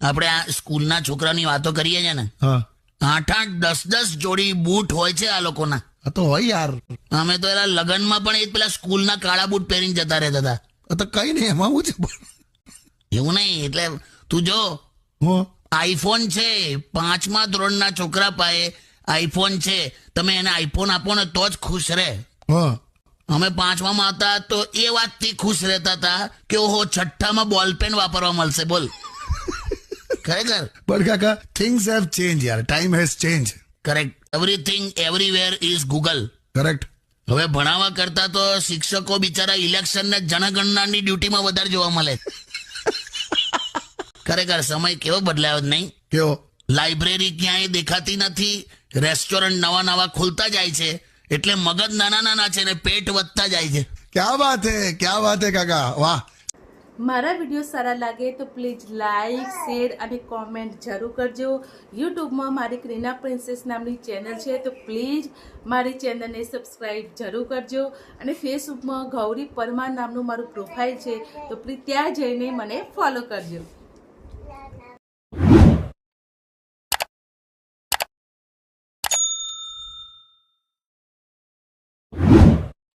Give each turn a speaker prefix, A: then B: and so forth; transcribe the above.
A: આપણે આ સ્કૂલના છોકરાની વાતો કરીએ છે ને,
B: હા
A: 8-8, 10-10 જોડી બૂટ હોય છે આ લોકોના.
B: આ તો હોય યાર.
A: અમે તો એના લગ્નમાં પણ એ જ પેલા સ્કૂલના કાળા બૂટ પહેરીને જતા રહેતા હતા.
B: આ તો કઈ નહીં, એમાં હું છે.
A: એવું નહીં, એટલે તું જો આઈફોન છે, 5મા ધોરણના છોકરા પાસે આઈફોન છે, તમે એને આઈફોન આપો ને તો જ ખુશ રહે.
B: હા
A: અમે 5માં હતા તો એ વાતથી ખુશ રહેતા હતા કે ઓહો 6ઠ્ઠામાં બોલપેન વાપરવા મળશે. બોલ. ખરેખર.
B: બટ કાકા, થિંગ્સ હેવ ચેન્જ યાર, time has change.
A: Correct. Everything everywhere is Google.
B: Correct.
A: હવે ભણાવવા કરતા તો શિક્ષકો બિચારા ઇલેક્શન ને જનગણનાની ડ્યુટીમાં વધારે જોવા મળે. ખરેખર સમય કેવો બદલાયો જ નહીં.
B: કેવો?
A: લાઇબ્રેરી ક્યાંય દેખાતી નથી, રેસ્ટોરન્ટ નવા નવા ખુલતા જાય છે, એટલે મગજ નાના નાના છે ને પેટ વધતા જાય છે.
B: ક્યા વાત હે, ક્યા વાત હે કાકા, વાહ.
C: મારા વિડીયો સારા લાગે તો પ્લીઝ લાઇક, શેર અને કોમેન્ટ જરૂર કરજો. યુટ્યુબમાં મારી ક્રીના પ્રિન્સેસ નામની ચેનલ છે, તો પ્લીઝ મારી ચેનલને સબસ્ક્રાઈબ જરૂર કરજો. અને ફેસબુકમાં ગૌરી પરમાર નામનું મારું પ્રોફાઇલ છે, તો પ્લીઝ ત્યાં જઈને મને ફોલો કરજો.